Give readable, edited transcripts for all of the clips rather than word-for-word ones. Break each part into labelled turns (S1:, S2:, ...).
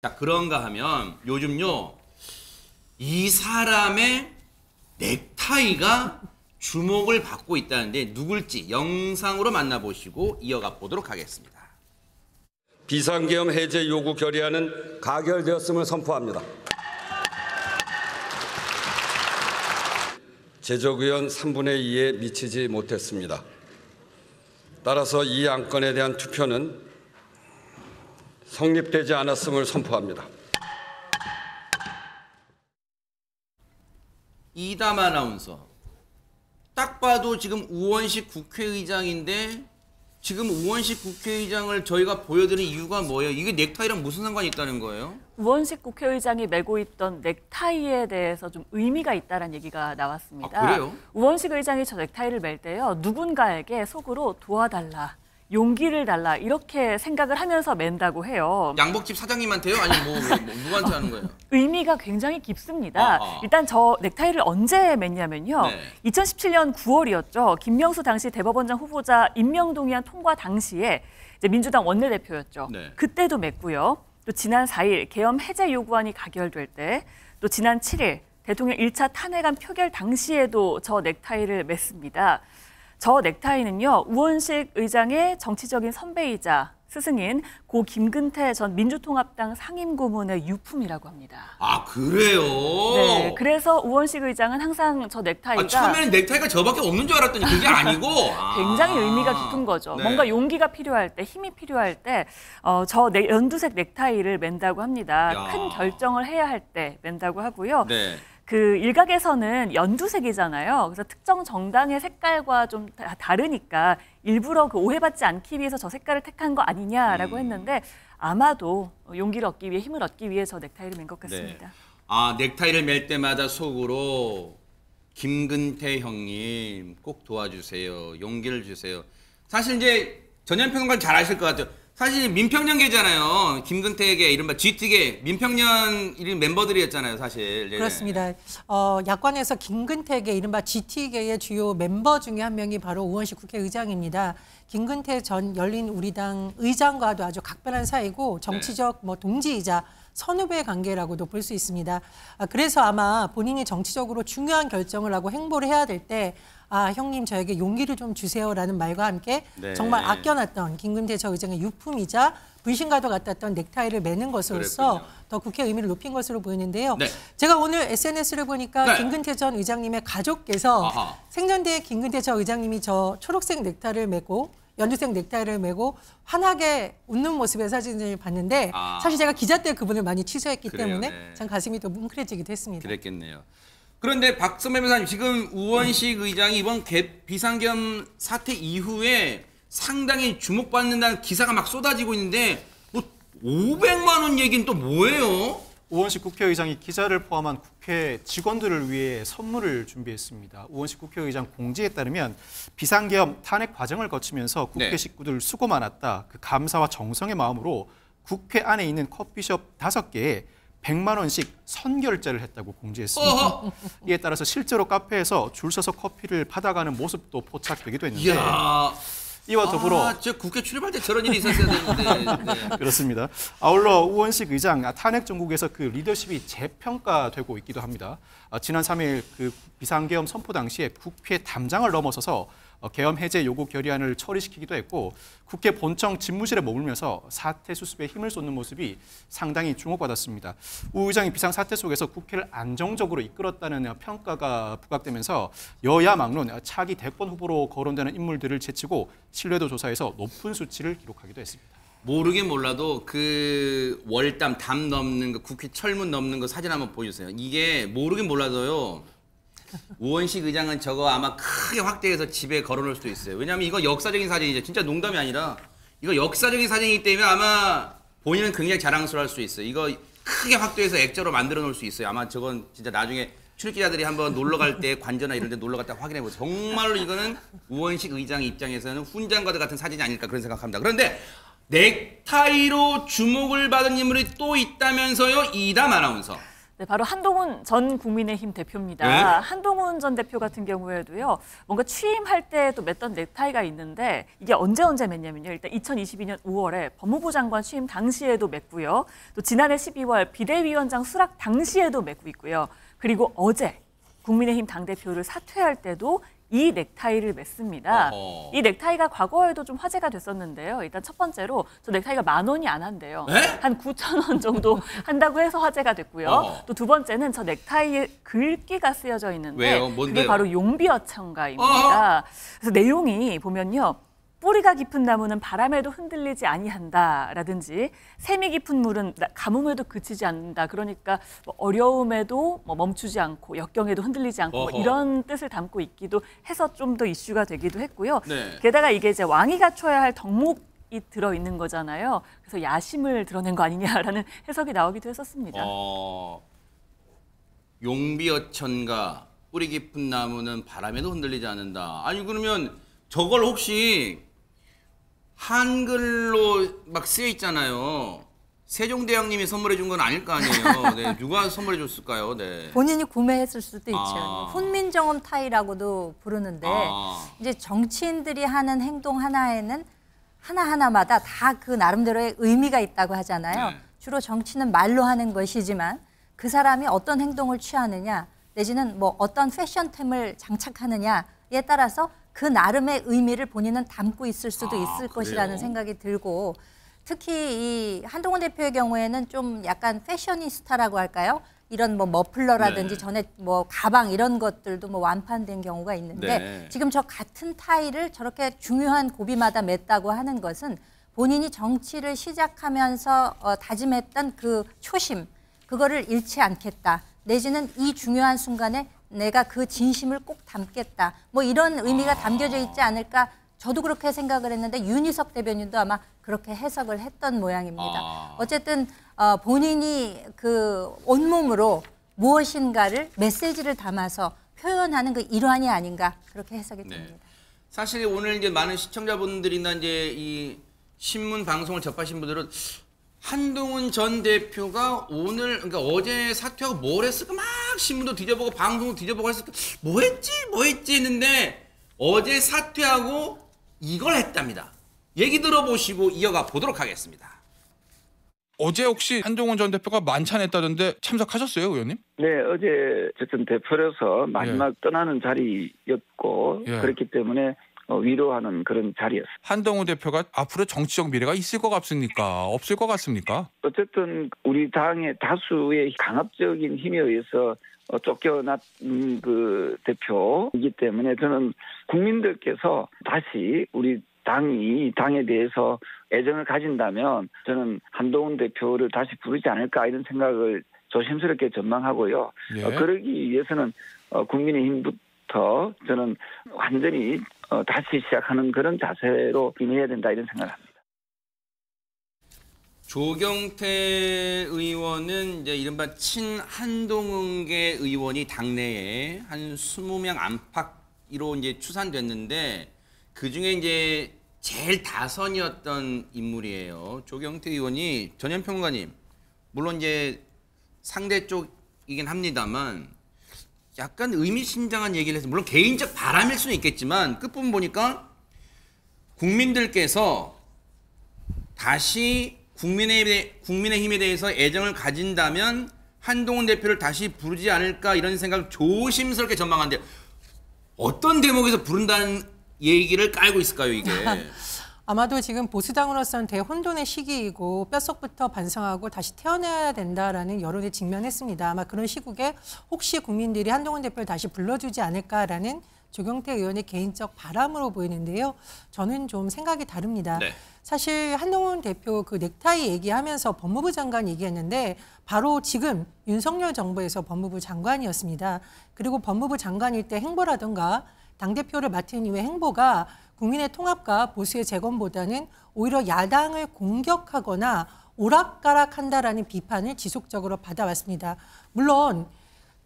S1: 자, 그런가 하면 요즘요, 이 사람의 넥타이가 주목을 받고 있다는데 누굴지 영상으로 만나보시고 이어가 보도록 하겠습니다.
S2: 비상계엄 해제 요구 결의안은 가결되었음을 선포합니다. 제적의원 3분의 2에 미치지 못했습니다. 따라서 이 안건에 대한 투표는 성립되지 않았음을 선포합니다.
S1: 이담 아나운서, 딱 봐도 지금 우원식 국회의장인데 지금 우원식 국회의장을 저희가 보여드린 이유가 뭐예요? 이게 넥타이랑 무슨 상관이 있다는 거예요?
S3: 우원식 국회의장이 메고 있던 넥타이에 대해서 좀 의미가 있다는 얘기가 나왔습니다.
S1: 아, 그래요?
S3: 우원식 의장이 저 넥타이를 멜 때요, 누군가에게 속으로 도와달라, 용기를 달라 이렇게 생각을 하면서 맨다고 해요.
S1: 양복집 사장님한테요? 아니 뭐 누구한테 하는 거예요?
S3: 의미가 굉장히 깊습니다. 일단 저 넥타이를 언제 맸냐면요.
S1: 네.
S3: 2017년 9월이었죠. 김명수 당시 대법원장 후보자 임명동의안 통과 당시에 이제 민주당 원내대표였죠.
S1: 네.
S3: 그때도 맸고요. 또 지난 4일 계엄 해제 요구안이 가결될 때, 또 지난 7일 대통령 1차 탄핵안 표결 당시에도 저 넥타이를 맸습니다. 저 넥타이는요, 우원식 의장의 정치적인 선배이자 스승인 고 김근태 전 민주통합당 상임고문의 유품이라고 합니다.
S1: 아, 그래요?
S3: 네, 그래서 우원식 의장은 항상 저 넥타이가
S1: 처음에는 넥타이가 저밖에 없는 줄 알았더니 그게 아니고
S3: 굉장히 의미가 깊은 거죠.
S1: 네.
S3: 뭔가 용기가 필요할 때, 힘이 필요할 때 저 연두색 넥타이를 맨다고 합니다.
S1: 야.
S3: 큰 결정을 해야 할 때 맨다고 하고요.
S1: 네.
S3: 그 일각에서는 연두색이잖아요. 그래서 특정 정당의 색깔과 좀 다르니까 일부러 그 오해받지 않기 위해서 저 색깔을 택한 거 아니냐라고 했는데, 아마도 용기를 얻기 위해, 힘을 얻기 위해 저 넥타이를 맨 것 같습니다.
S1: 네. 아, 넥타이를 멜 때마다 속으로 김근태 형님 꼭 도와주세요. 용기를 주세요. 사실 이제 전현평론가는 잘 아실 것 같아요. 사실 민평년계잖아요. 김근태에게 이른바 GT계 민평년 멤버들이었잖아요, 사실.
S4: 그렇습니다. 야권에서 김근태계 이른바 GT계의 주요 멤버 중에 한 명이 바로 우원식 국회의장입니다. 김근태 전 열린우리당 의장과도 아주 각별한 사이고 정치적 동지이자 선후배 관계라고도 볼 수 있습니다. 그래서 아마 본인이 정치적으로 중요한 결정을 하고 행보를 해야 될 때, 형님 저에게 용기를 좀 주세요라는 말과 함께
S1: 네.
S4: 정말 아껴놨던 김근태 전 의장의 유품이자 불신과도 같았던 넥타이를 매는 것으로서
S1: 그랬군요.
S4: 더 국회 의미를 높인 것으로 보이는데요.
S1: 네.
S4: 제가 오늘 SNS를 보니까
S1: 네.
S4: 김근태 전 의장님의 가족께서
S1: 아하.
S4: 생전대에 김근태 전 의장님이 저 초록색 넥타이를 메고 연두색 넥타이를 메고 환하게 웃는 모습의 사진을 봤는데, 사실 제가 기자 때 그분을 많이 취재했기
S1: 그래요,
S4: 때문에
S1: 네.
S4: 참 가슴이 더 뭉클해지기도 했습니다.
S1: 그랬겠네요. 그런데 박선배 변호사님, 지금 우원식 의장이 이번 비상계엄 사태 이후에 상당히 주목받는다는 기사가 막 쏟아지고 있는데, 뭐 500만 원 얘기는 또 뭐예요?
S5: 우원식 국회의장이 기자를 포함한 국회 직원들을 위해 선물을 준비했습니다. 우원식 국회의장 공지에 따르면 비상계엄 탄핵 과정을 거치면서 국회
S1: 네.
S5: 식구들 수고 많았다, 그 감사와 정성의 마음으로 국회 안에 있는 커피숍 5개에 100만 원씩 선결제를 했다고 공지했습니다. 이에 따라서 실제로 카페에서 줄 서서 커피를 받아가는 모습도 포착되기도 했는데,
S1: 이야.
S5: 이와 더불어
S1: 저 국회 출입할 때 저런 일이 있었어야 되는데. 네.
S5: 그렇습니다. 아울러 우원식 의장 탄핵 정국에서 그 리더십이 재평가되고 있기도 합니다. 지난 3일 그 비상계엄 선포 당시에 국회 담장을 넘어서서 계엄 해제 요구 결의안을 처리시키기도 했고, 국회 본청 집무실에 머물면서 사태 수습에 힘을 쏟는 모습이 상당히 주목받았습니다. 우 의장이 비상 사태 속에서 국회를 안정적으로 이끌었다는 평가가 부각되면서 여야 막론 차기 대권 후보로 거론되는 인물들을 제치고 신뢰도 조사에서 높은 수치를 기록하기도 했습니다.
S1: 모르긴 몰라도 그 월담 담 넘는 거, 국회 철문 넘는 거 사진 한번 보여주세요. 이게 모르긴 몰라도요, 우원식 의장은 저거 아마 크게 확대해서 집에 걸어놓을 수도 있어요. 왜냐하면 이거 역사적인 사진이죠. 진짜 농담이 아니라 이거 역사적인 사진이기 때문에 아마 본인은 굉장히 자랑스러워할 수 있어요. 이거 크게 확대해서 액자로 만들어 놓을 수 있어요. 아마 저건 진짜 나중에 출입기자들이 한번 놀러 갈 때 관저나 이런 데 놀러 갔다 확인해 보세요. 정말로 이거는 우원식 의장 입장에서는 훈장과도 같은 사진이 아닐까 그런 생각합니다. 그런데 넥타이로 주목을 받은 인물이 또 있다면서요, 이담 아나운서.
S3: 네, 바로 한동훈 전 국민의힘 대표입니다.
S1: 네?
S3: 한동훈 전 대표 같은 경우에도요, 뭔가 취임할 때 또 맸던 넥타이가 있는데 이게 언제 맸냐면요. 일단 2022년 5월에 법무부 장관 취임 당시에도 맸고요. 또 지난해 12월 비대위원장 수락 당시에도 맺고 있고요. 그리고 어제 국민의힘 당대표를 사퇴할 때도 이 넥타이를 맸습니다.
S1: 어허.
S3: 이 넥타이가 과거에도 좀 화제가 됐었는데요. 일단 첫 번째로 저 넥타이가 10,000원이 안 한대요.
S1: 에?
S3: 한 9,000원 정도 한다고 해서 화제가 됐고요.
S1: 어허.
S3: 또 두 번째는 저 넥타이에 글귀가 쓰여져 있는데
S1: 왜요? 뭔데요?
S3: 그게 바로 용비어천가입니다. 그래서 내용이 보면요. 뿌리가 깊은 나무는 바람에도 흔들리지 아니한다라든지 샘이 깊은 물은 가뭄에도 그치지 않는다. 그러니까 뭐 어려움에도 뭐 멈추지 않고 역경에도 흔들리지 않고 뭐
S1: 어허.
S3: 이런 뜻을 담고 있기도 해서 좀 더 이슈가 되기도 했고요.
S1: 네.
S3: 게다가 이게 이제 왕이 갖춰야 할 덕목이 들어있는 거잖아요. 그래서 야심을 드러낸 거 아니냐라는 해석이 나오기도 했었습니다.
S1: 용비어천가 뿌리 깊은 나무는 바람에도 흔들리지 않는다. 아니 그러면 저걸 혹시 한글로 막 쓰여 있잖아요. 세종대왕님이 선물해 준 건 아닐 거 아니에요. 네, 누가 선물해 줬을까요? 네.
S6: 본인이 구매했을 수도 있죠.
S1: 아.
S6: 훈민정음 타이라고도 부르는데
S1: 아.
S6: 이제 정치인들이 하는 행동 하나에는 하나하나마다 다 그 나름대로의 의미가 있다고 하잖아요.
S1: 네.
S6: 주로 정치는 말로 하는 것이지만 그 사람이 어떤 행동을 취하느냐 내지는 뭐 어떤 패션템을 장착하느냐에 따라서 그 나름의 의미를 본인은 담고 있을 수도 있을
S1: 그래요?
S6: 것이라는 생각이 들고 특히 이 한동훈 대표의 경우에는 좀 약간 패셔니스타라고 할까요? 이런 뭐 머플러라든지
S1: 네.
S6: 전에 뭐 가방 이런 것들도 뭐 완판된 경우가 있는데
S1: 네.
S6: 지금 저 같은 타이를 저렇게 중요한 고비마다 맸다고 하는 것은 본인이 정치를 시작하면서 다짐했던 그 초심 그거를 잃지 않겠다. 내지는 이 중요한 순간에 내가 그 진심을 꼭 담겠다. 뭐 이런 의미가 담겨져 있지 않을까. 저도 그렇게 생각을 했는데 윤희석 대변인도 아마 그렇게 해석을 했던 모양입니다. 어쨌든 본인이 그 온몸으로 무엇인가를 메시지를 담아서 표현하는 그 일환이 아닌가 그렇게 해석이 됩니다.
S1: 사실 오늘 이제 많은 시청자분들이나 이제 이 신문 방송을 접하신 분들은 한동훈 전 대표가 오늘 그러니까 어제 사퇴하고 뭘 했을까 막 신문도 뒤져보고 방송도 뒤져보고 했을까 뭐 했지 했는데 어제 사퇴하고 이걸 했답니다. 얘기 들어보시고 이어가 보도록 하겠습니다.
S7: 어제 혹시 한동훈 전 대표가 만찬했다던데 참석하셨어요, 의원님?
S8: 네, 어제 어쨌든 대표로서 마지막 떠나는 자리였고 그렇기 때문에 위로하는 그런 자리였어요.
S7: 한동훈 대표가 앞으로 정치적 미래가 있을 것 같습니까? 없을 것 같습니까?
S8: 어쨌든 우리 당의 다수의 강압적인 힘에 의해서 쫓겨난 그 대표이기 때문에 저는 국민들께서 다시 우리 당에 대해서 애정을 가진다면 저는 한동훈 대표를 다시 부르지 않을까 이런 생각을 조심스럽게 전망하고요.
S7: 예.
S8: 그러기 위해서는 국민의힘부터 저는 완전히 다시 시작하는 그런 자세로 임해야 된다 이런 생각을 합니다.
S1: 조경태 의원은 이제 이른바 친한동훈계 의원이 당내에 한 20명 안팎으로 이제 추산됐는데 그 중에 이제 제일 다선이었던 인물이에요. 조경태 의원이 전현평론가님, 물론 이제 상대 쪽이긴 합니다만 약간 의미심장한 얘기를 해서 물론 개인적 바람일 수는 있겠지만 끝부분 보니까 국민들께서 다시 국민의힘에 대해서 애정을 가진다면 한동훈 대표를 다시 부르지 않을까 이런 생각을 조심스럽게 전망하는데 어떤 대목에서 부른다는 얘기를 깔고 있을까요, 이게?
S4: 아마도 지금 보수당으로서는 대혼돈의 시기이고 뼛속부터 반성하고 다시 태어나야 된다라는 여론에 직면했습니다. 아마 그런 시국에 혹시 국민들이 한동훈 대표를 다시 불러주지 않을까라는 조경태 의원의 개인적 바람으로 보이는데요. 저는 좀 생각이 다릅니다.
S1: 네.
S4: 사실 한동훈 대표 그 넥타이 얘기하면서 법무부 장관 얘기했는데 바로 지금 윤석열 정부에서 법무부 장관이었습니다. 그리고 법무부 장관일 때 행보라든가 당대표를 맡은 이후의 행보가 국민의 통합과 보수의 재건보다는 오히려 야당을 공격하거나 오락가락한다라는 비판을 지속적으로 받아왔습니다. 물론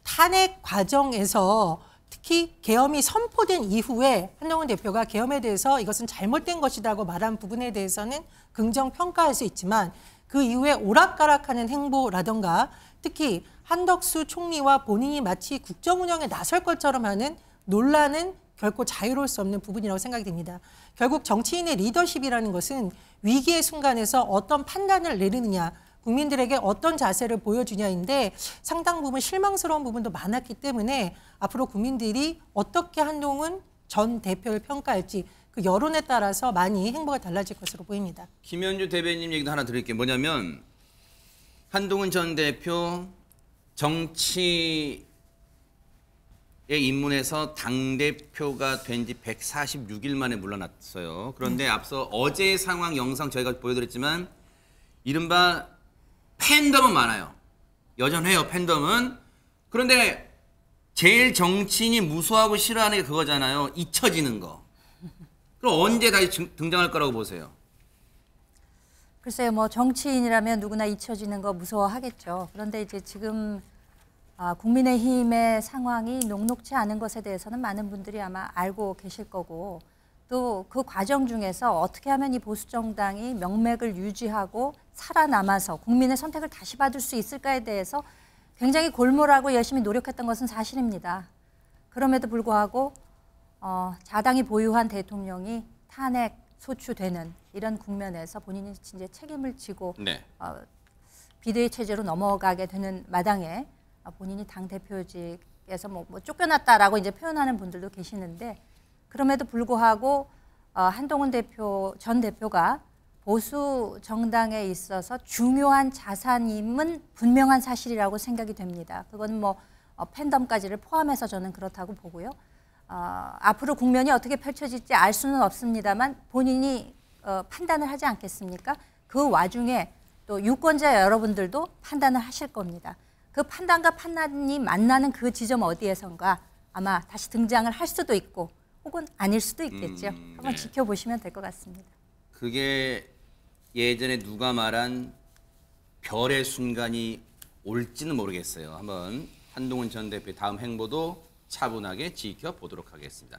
S4: 탄핵 과정에서 특히 계엄이 선포된 이후에 한동훈 대표가 계엄에 대해서 이것은 잘못된 것이라고 말한 부분에 대해서는 긍정 평가할 수 있지만 그 이후에 오락가락하는 행보라던가 특히 한덕수 총리와 본인이 마치 국정 운영에 나설 것처럼 하는 논란은 결코 자유로울 수 없는 부분이라고 생각이 됩니다. 결국 정치인의 리더십이라는 것은 위기의 순간에서 어떤 판단을 내리느냐, 국민들에게 어떤 자세를 보여주냐인데 상당 부분 실망스러운 부분도 많았기 때문에 앞으로 국민들이 어떻게 한동훈 전 대표를 평가할지 그 여론에 따라서 많이 행보가 달라질 것으로 보입니다.
S1: 김현주 대변인 얘기도 하나 드릴게요. 뭐냐면 한동훈 전 대표 정치에 입문해서 당대표가 된 지 146일 만에 물러났어요. 그런데 앞서 어제의 상황 영상 저희가 보여드렸지만 이른바 팬덤은 많아요. 여전해요, 팬덤은. 그런데 제일 정치인이 무서워하고 싫어하는 게 그거잖아요. 잊혀지는 거. 그럼 언제 다시 등장할 거라고 보세요?
S6: 글쎄요, 뭐 정치인이라면 누구나 잊혀지는 거 무서워하겠죠. 그런데 이제 지금 국민의힘의 상황이 녹록지 않은 것에 대해서는 많은 분들이 아마 알고 계실 거고 또 그 과정 중에서 어떻게 하면 이 보수 정당이 명맥을 유지하고 살아남아서 국민의 선택을 다시 받을 수 있을까에 대해서 굉장히 골몰하고 열심히 노력했던 것은 사실입니다. 그럼에도 불구하고 자당이 보유한 대통령이 탄핵 소추되는 이런 국면에서 본인이 이제 책임을 지고
S1: 네.
S6: 비대위 체제로 넘어가게 되는 마당에 본인이 당 대표직에서 뭐 쫓겨났다라고 이제 표현하는 분들도 계시는데 그럼에도 불구하고 한동훈 전 대표가 보수 정당에 있어서 중요한 자산임은 분명한 사실이라고 생각이 됩니다. 그건 뭐 팬덤까지를 포함해서 저는 그렇다고 보고요. 앞으로 국면이 어떻게 펼쳐질지 알 수는 없습니다만 본인이 판단을 하지 않겠습니까? 그 와중에 또 유권자 여러분들도 판단을 하실 겁니다. 그 판단과 판단이 만나는 그 지점 어디에선가 아마 다시 등장을 할 수도 있고 혹은 아닐 수도 있겠죠. 한번
S1: 네.
S6: 지켜보시면 될 것 같습니다.
S1: 그게 예전에 누가 말한 별의 순간이 올지는 모르겠어요. 한번 한동훈 전 대표의 다음 행보도 차분하게 지켜보도록 하겠습니다.